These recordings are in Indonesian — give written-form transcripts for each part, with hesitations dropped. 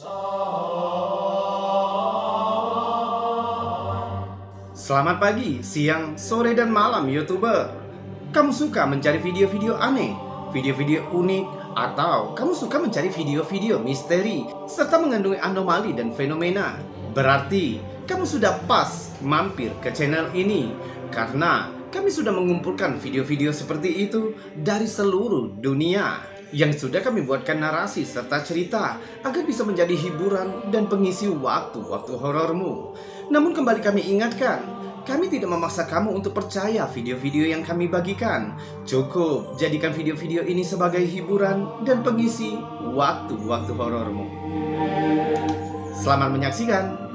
Selamat pagi, siang, sore, dan malam YouTuber. Kamu suka mencari video-video aneh, video-video unik, atau kamu suka mencari video-video misteri serta mengandungi anomali dan fenomena? Berarti kamu sudah pas mampir ke channel ini, karena kami sudah mengumpulkan video-video seperti itu dari seluruh dunia yang sudah kami buatkan narasi serta cerita agar bisa menjadi hiburan dan pengisi waktu-waktu horormu. Namun kembali kami ingatkan, kami tidak memaksa kamu untuk percaya video-video yang kami bagikan. Cukup jadikan video-video ini sebagai hiburan dan pengisi waktu-waktu horormu. Selamat menyaksikan.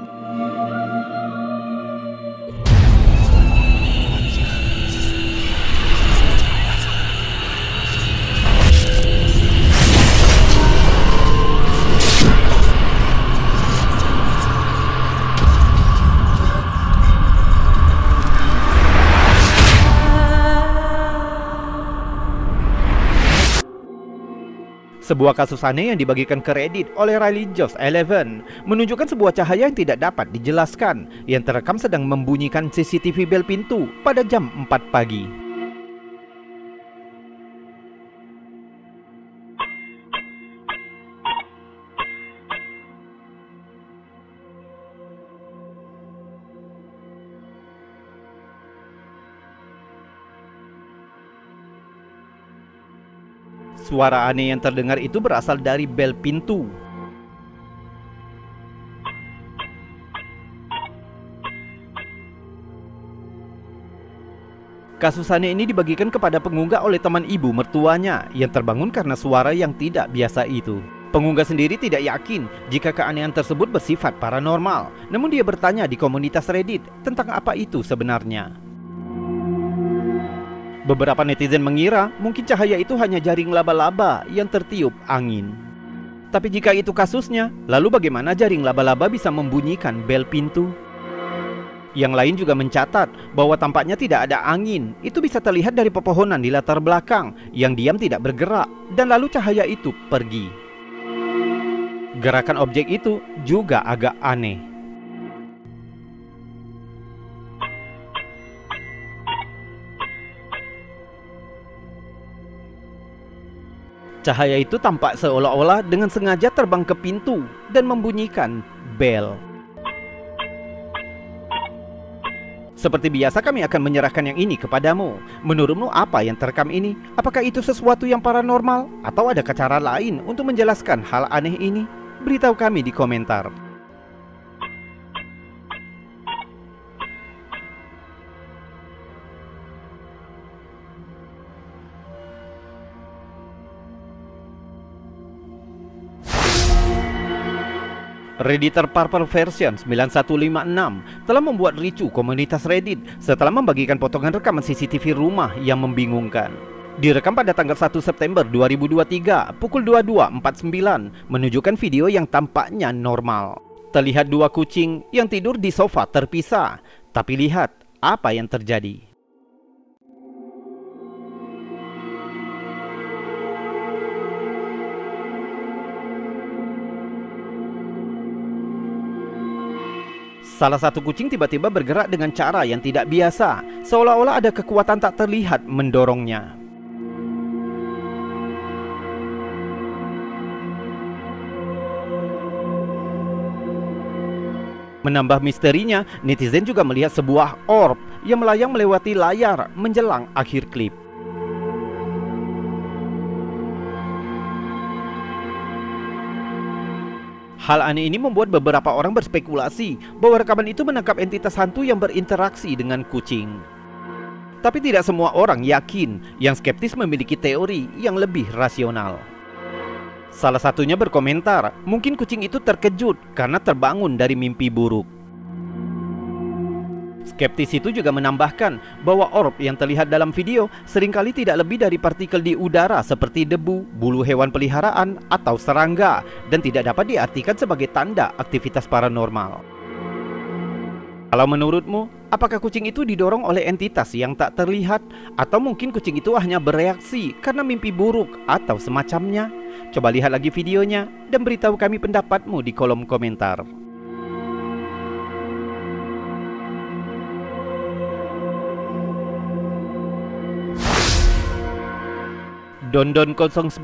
Sebuah kasus aneh yang dibagikan ke Reddit oleh Riley-Josh11 menunjukkan sebuah cahaya yang tidak dapat dijelaskan yang terekam sedang membunyikan CCTV bel pintu pada jam 4 pagi. Suara aneh yang terdengar itu berasal dari bel pintu. Kasus aneh ini dibagikan kepada pengunggah oleh teman ibu mertuanya yang terbangun karena suara yang tidak biasa itu. Pengunggah sendiri tidak yakin jika keanehan tersebut bersifat paranormal, namun dia bertanya di komunitas Reddit tentang apa itu sebenarnya. Beberapa netizen mengira mungkin cahaya itu hanya jaring laba-laba yang tertiup angin. Tapi jika itu kasusnya, lalu bagaimana jaring laba-laba bisa membunyikan bel pintu? Yang lain juga mencatat bahwa tampaknya tidak ada angin. Itu bisa terlihat dari pepohonan di latar belakang yang diam tidak bergerak, dan lalu cahaya itu pergi. Gerakan objek itu juga agak aneh. Cahaya itu tampak seolah-olah dengan sengaja terbang ke pintu dan membunyikan bel. Seperti biasa kami akan menyerahkan yang ini kepadamu. Menurutmu apa yang terekam ini? Apakah itu sesuatu yang paranormal? Atau ada cara lain untuk menjelaskan hal aneh ini? Beritahu kami di komentar. Redditor Purple Version 9156 telah membuat ricu komunitas Reddit setelah membagikan potongan rekaman CCTV rumah yang membingungkan. Direkam pada tanggal 1 September 2023 pukul 22.49 menunjukkan video yang tampaknya normal. Terlihat dua kucing yang tidur di sofa terpisah, tapi lihat apa yang terjadi. Salah satu kucing tiba-tiba bergerak dengan cara yang tidak biasa, seolah-olah ada kekuatan tak terlihat mendorongnya. Menambah misterinya, netizen juga melihat sebuah orb yang melayang melewati layar menjelang akhir klip. Hal aneh ini membuat beberapa orang berspekulasi bahwa rekaman itu menangkap entitas hantu yang berinteraksi dengan kucing. Tapi tidak semua orang yakin, yang skeptis memiliki teori yang lebih rasional. Salah satunya berkomentar, mungkin kucing itu terkejut karena terbangun dari mimpi buruk. Skeptis itu juga menambahkan bahwa orb yang terlihat dalam video seringkali tidak lebih dari partikel di udara seperti debu, bulu hewan peliharaan, atau serangga, dan tidak dapat diartikan sebagai tanda aktivitas paranormal. Kalau menurutmu, apakah kucing itu didorong oleh entitas yang tak terlihat? Atau mungkin kucing itu hanya bereaksi karena mimpi buruk atau semacamnya? Coba lihat lagi videonya dan beritahu kami pendapatmu di kolom komentar. Dondon095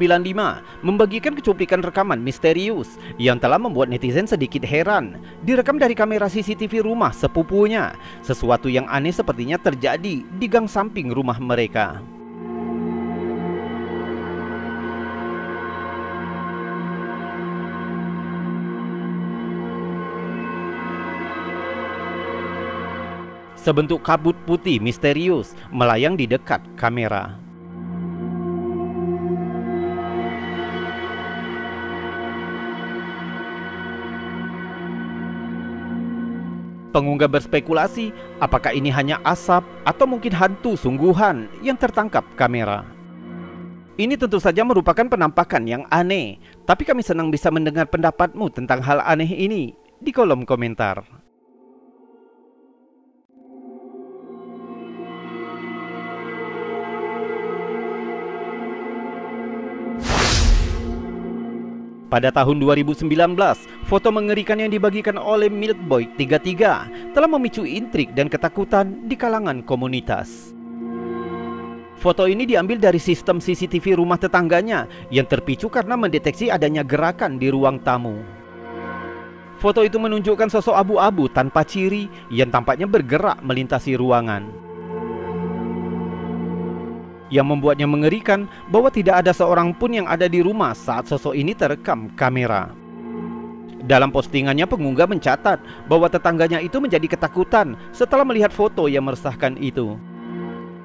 membagikan cuplikan rekaman misterius yang telah membuat netizen sedikit heran. Direkam dari kamera CCTV rumah sepupunya. Sesuatu yang aneh sepertinya terjadi di gang samping rumah mereka. Sebentuk kabut putih misterius melayang di dekat kamera. Pengunggah berspekulasi, apakah ini hanya asap atau mungkin hantu sungguhan yang tertangkap kamera. Ini tentu saja merupakan penampakan yang aneh, tapi kami senang bisa mendengar pendapatmu tentang hal aneh ini di kolom komentar. Pada tahun 2019, foto mengerikan yang dibagikan oleh Milkboy33 telah memicu intrik dan ketakutan di kalangan komunitas. Foto ini diambil dari sistem CCTV rumah tetangganya yang terpicu karena mendeteksi adanya gerakan di ruang tamu. Foto itu menunjukkan sosok abu-abu tanpa ciri yang tampaknya bergerak melintasi ruangan. Yang membuatnya mengerikan bahwa tidak ada seorang pun yang ada di rumah saat sosok ini terekam kamera. Dalam postingannya, pengunggah mencatat bahwa tetangganya itu menjadi ketakutan setelah melihat foto yang meresahkan itu.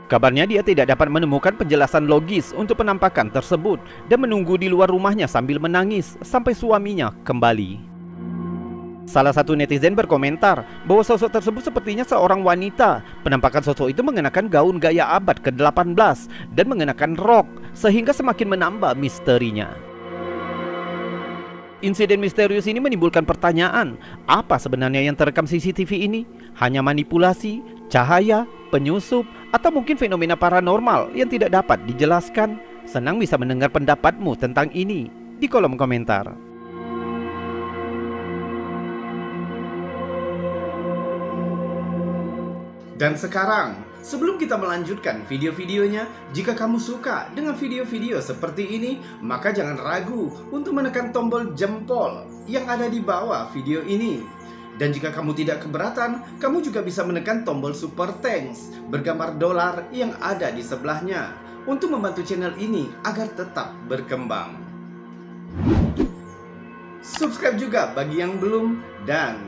Kabarnya dia tidak dapat menemukan penjelasan logis untuk penampakan tersebut dan menunggu di luar rumahnya sambil menangis sampai suaminya kembali. Salah satu netizen berkomentar bahwa sosok tersebut sepertinya seorang wanita. Penampakan sosok itu mengenakan gaun gaya abad ke-18 dan mengenakan rok, sehingga semakin menambah misterinya. Insiden misterius ini menimbulkan pertanyaan, apa sebenarnya yang terekam CCTV ini? Hanya manipulasi, cahaya, penyusup, atau mungkin fenomena paranormal yang tidak dapat dijelaskan? Senang bisa mendengar pendapatmu tentang ini di kolom komentar. Dan sekarang, sebelum kita melanjutkan video-videonya, jika kamu suka dengan video-video seperti ini, maka jangan ragu untuk menekan tombol jempol yang ada di bawah video ini. Dan jika kamu tidak keberatan, kamu juga bisa menekan tombol super thanks bergambar dolar yang ada di sebelahnya untuk membantu channel ini agar tetap berkembang. Subscribe juga bagi yang belum dan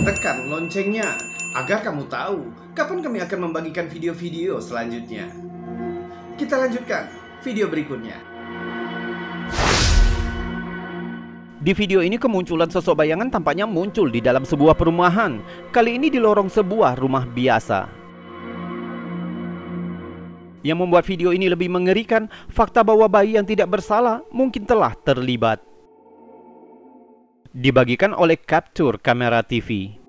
tekan loncengnya agar kamu tahu kapan kami akan membagikan video-video selanjutnya. Kita lanjutkan video berikutnya. Di video ini kemunculan sosok bayangan tampaknya muncul di dalam sebuah perumahan. Kali ini di lorong sebuah rumah biasa. Yang membuat video ini lebih mengerikan, fakta bahwa bayi yang tidak bersalah mungkin telah terlibat. Dibagikan oleh Capture Kamera TV.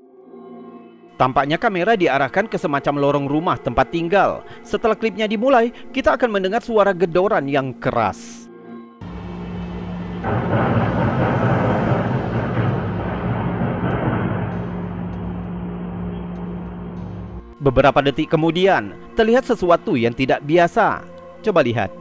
Tampaknya kamera diarahkan ke semacam lorong rumah tempat tinggal. Setelah klipnya dimulai, kita akan mendengar suara gedoran yang keras. Beberapa detik kemudian, terlihat sesuatu yang tidak biasa. Coba lihat.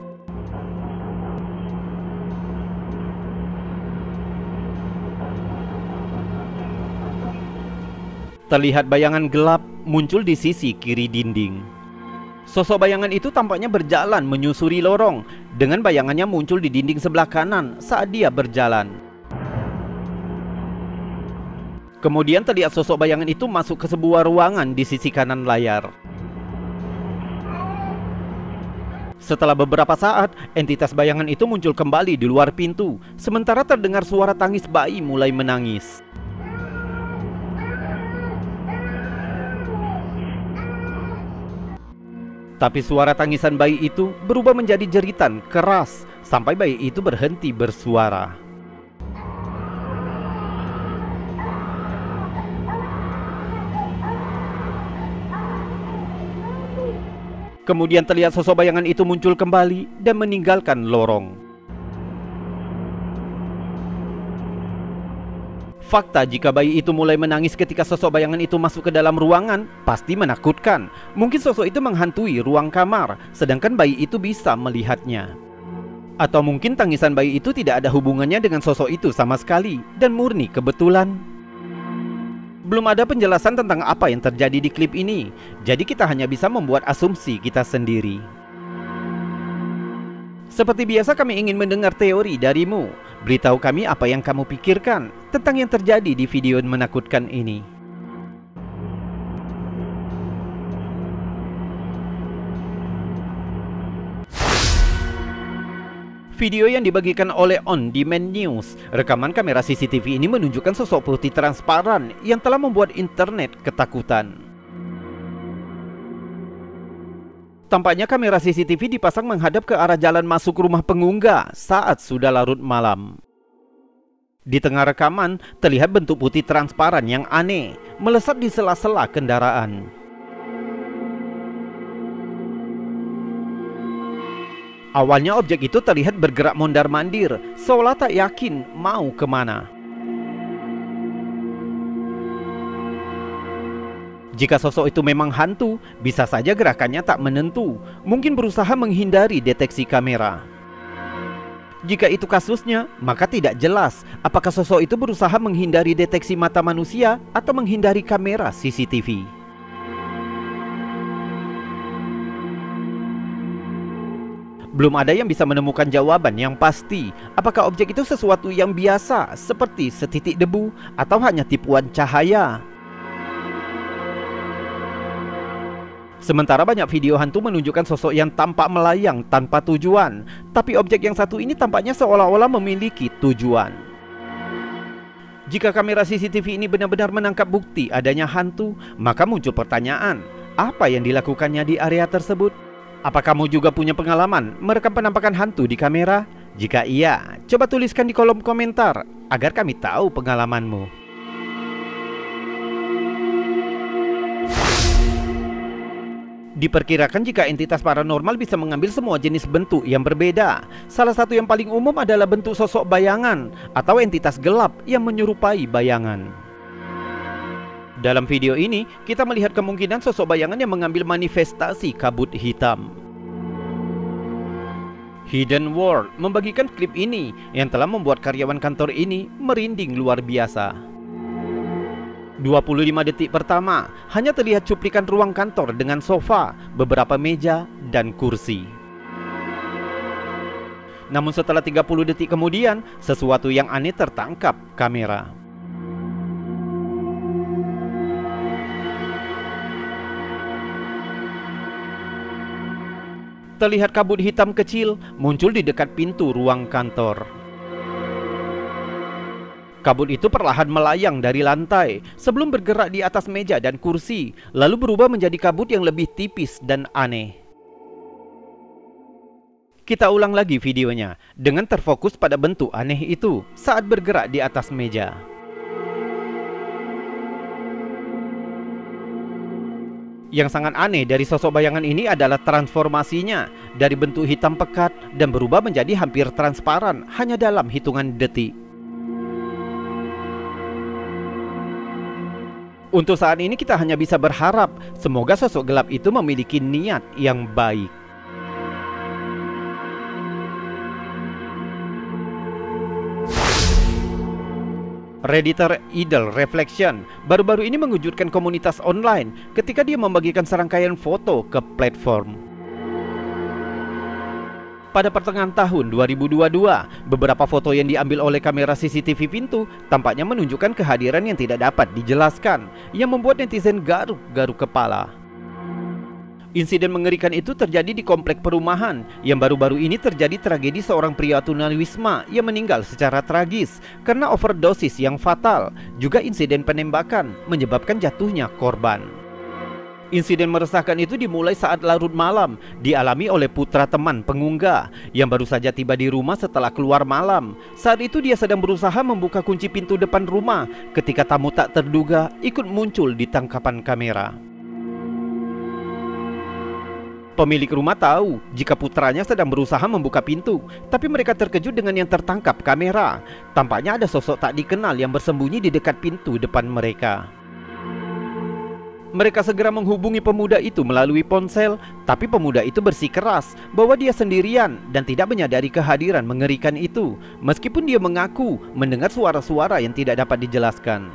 Terlihat bayangan gelap muncul di sisi kiri dinding. Sosok bayangan itu tampaknya berjalan menyusuri lorong, dengan bayangannya muncul di dinding sebelah kanan saat dia berjalan. Kemudian terlihat sosok bayangan itu masuk ke sebuah ruangan di sisi kanan layar. Setelah beberapa saat, entitas bayangan itu muncul kembali di luar pintu, sementara terdengar suara tangis bayi mulai menangis. Tapi suara tangisan bayi itu berubah menjadi jeritan keras sampai bayi itu berhenti bersuara. Kemudian terlihat sosok bayangan itu muncul kembali dan meninggalkan lorong. Fakta jika bayi itu mulai menangis ketika sosok bayangan itu masuk ke dalam ruangan pasti menakutkan. Mungkin sosok itu menghantui ruang kamar, sedangkan bayi itu bisa melihatnya. Atau mungkin tangisan bayi itu tidak ada hubungannya dengan sosok itu sama sekali dan murni kebetulan. Belum ada penjelasan tentang apa yang terjadi di klip ini, jadi kita hanya bisa membuat asumsi kita sendiri. Seperti biasa kami ingin mendengar teori darimu. Beritahu kami apa yang kamu pikirkan tentang yang terjadi di video menakutkan ini. Video yang dibagikan oleh On Demand News, rekaman kamera CCTV ini menunjukkan sosok putih transparan yang telah membuat internet ketakutan. Tampaknya kamera CCTV dipasang menghadap ke arah jalan masuk rumah pengunggah saat sudah larut malam. Di tengah rekaman, terlihat bentuk putih transparan yang aneh, melesat di sela-sela kendaraan. Awalnya objek itu terlihat bergerak mondar-mandir, seolah tak yakin mau kemana. Jika sosok itu memang hantu, bisa saja gerakannya tak menentu, mungkin berusaha menghindari deteksi kamera. Jika itu kasusnya, maka tidak jelas apakah sosok itu berusaha menghindari deteksi mata manusia atau menghindari kamera CCTV. Belum ada yang bisa menemukan jawaban yang pasti. Apakah objek itu sesuatu yang biasa seperti setitik debu atau hanya tipuan cahaya? Sementara banyak video hantu menunjukkan sosok yang tampak melayang tanpa tujuan, tapi objek yang satu ini tampaknya seolah-olah memiliki tujuan. Jika kamera CCTV ini benar-benar menangkap bukti adanya hantu, maka muncul pertanyaan, apa yang dilakukannya di area tersebut? Apa kamu juga punya pengalaman merekam penampakan hantu di kamera? Jika iya, coba tuliskan di kolom komentar agar kami tahu pengalamanmu. Diperkirakan jika entitas paranormal bisa mengambil semua jenis bentuk yang berbeda. Salah satu yang paling umum adalah bentuk sosok bayangan atau entitas gelap yang menyerupai bayangan. Dalam video ini, kita melihat kemungkinan sosok bayangan yang mengambil manifestasi kabut hitam. Hidden World membagikan klip ini yang telah membuat karyawan kantor ini merinding luar biasa. 25 detik pertama, hanya terlihat cuplikan ruang kantor dengan sofa, beberapa meja, dan kursi. Namun setelah 30 detik kemudian, sesuatu yang aneh tertangkap kamera. Terlihat kabut hitam kecil muncul di dekat pintu ruang kantor. Kabut itu perlahan melayang dari lantai sebelum bergerak di atas meja dan kursi, lalu berubah menjadi kabut yang lebih tipis dan aneh. Kita ulang lagi videonya dengan terfokus pada bentuk aneh itu saat bergerak di atas meja. Yang sangat aneh dari sosok bayangan ini adalah transformasinya dari bentuk hitam pekat dan berubah menjadi hampir transparan hanya dalam hitungan detik. Untuk saat ini kita hanya bisa berharap semoga sosok gelap itu memiliki niat yang baik. Redditor Idle Reflection baru-baru ini mengejutkan komunitas online ketika dia membagikan serangkaian foto ke platform. Pada pertengahan tahun 2022, beberapa foto yang diambil oleh kamera CCTV pintu tampaknya menunjukkan kehadiran yang tidak dapat dijelaskan, yang membuat netizen garuk-garuk kepala. Insiden mengerikan itu terjadi di komplek perumahan yang baru-baru ini terjadi tragedi seorang pria tunawisma yang meninggal secara tragis karena overdosis yang fatal, juga insiden penembakan menyebabkan jatuhnya korban. Insiden meresahkan itu dimulai saat larut malam, dialami oleh putra teman pengunggah yang baru saja tiba di rumah setelah keluar malam. Saat itu dia sedang berusaha membuka kunci pintu depan rumah ketika tamu tak terduga ikut muncul di tangkapan kamera. Pemilik rumah tahu jika putranya sedang berusaha membuka pintu, tapi mereka terkejut dengan yang tertangkap kamera. Tampaknya ada sosok tak dikenal yang bersembunyi di dekat pintu depan mereka. Mereka segera menghubungi pemuda itu melalui ponsel, tapi pemuda itu bersikeras bahwa dia sendirian dan tidak menyadari kehadiran mengerikan itu, meskipun dia mengaku mendengar suara-suara yang tidak dapat dijelaskan.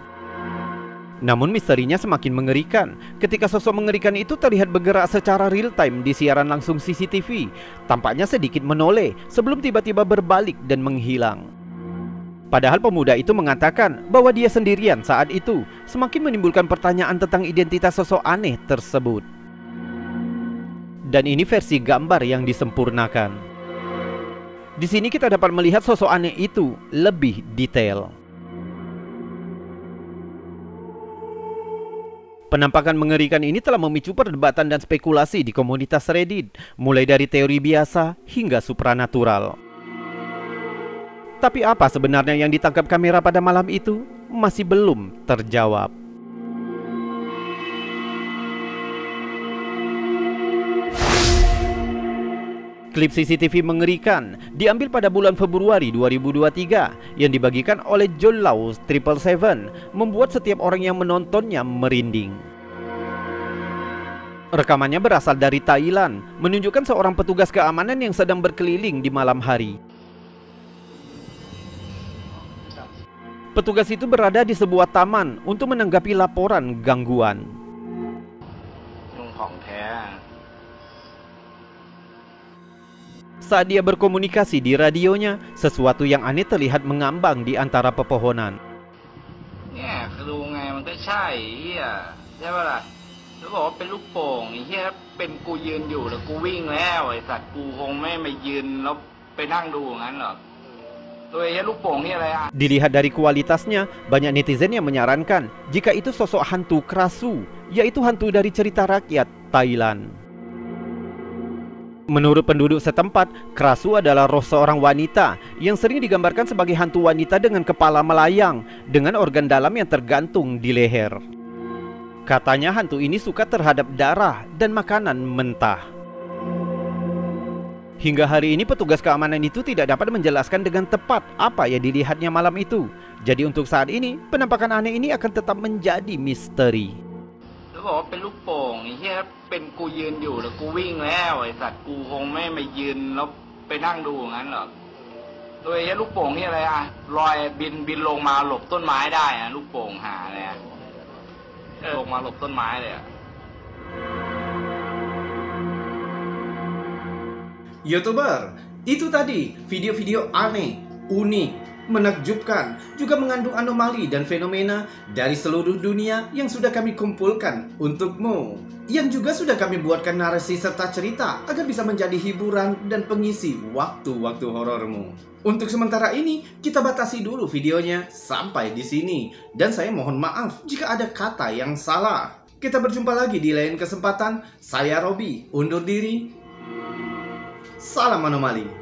Namun misterinya semakin mengerikan ketika sosok mengerikan itu terlihat bergerak secara real time di siaran langsung CCTV. Tampaknya sedikit menoleh sebelum tiba-tiba berbalik dan menghilang. Padahal pemuda itu mengatakan bahwa dia sendirian saat itu, semakin menimbulkan pertanyaan tentang identitas sosok aneh tersebut. Dan ini versi gambar yang disempurnakan. Di sini kita dapat melihat sosok aneh itu lebih detail. Penampakan mengerikan ini telah memicu perdebatan dan spekulasi di komunitas Reddit, mulai dari teori biasa hingga supranatural. Tapi apa sebenarnya yang ditangkap kamera pada malam itu masih belum terjawab. Klip CCTV mengerikan diambil pada bulan Februari 2023 yang dibagikan oleh John Law 777 membuat setiap orang yang menontonnya merinding. Rekamannya berasal dari Thailand, menunjukkan seorang petugas keamanan yang sedang berkeliling di malam hari. Petugas itu berada di sebuah taman untuk menanggapi laporan gangguan. Saat dia berkomunikasi di radionya, sesuatu yang aneh terlihat mengambang di antara pepohonan. Dilihat dari kualitasnya, banyak netizen yang menyarankan jika itu sosok hantu Krasu, yaitu hantu dari cerita rakyat Thailand. Menurut penduduk setempat, Krasu adalah roh seorang wanita yang sering digambarkan sebagai hantu wanita dengan kepala melayang dengan organ dalam yang tergantung di leher. Katanya hantu ini suka terhadap darah dan makanan mentah. Hingga hari ini petugas keamanan itu tidak dapat menjelaskan dengan tepat apa yang dilihatnya malam itu. Jadi untuk saat ini, penampakan aneh ini akan tetap menjadi misteri. YouTuber, itu tadi video-video aneh, unik, menakjubkan, juga mengandung anomali dan fenomena dari seluruh dunia yang sudah kami kumpulkan untukmu, yang juga sudah kami buatkan narasi serta cerita agar bisa menjadi hiburan dan pengisi waktu-waktu horormu. Untuk sementara ini, kita batasi dulu videonya sampai di sini, dan saya mohon maaf jika ada kata yang salah. Kita berjumpa lagi di lain kesempatan. Saya Robi, undur diri. Salam anomali.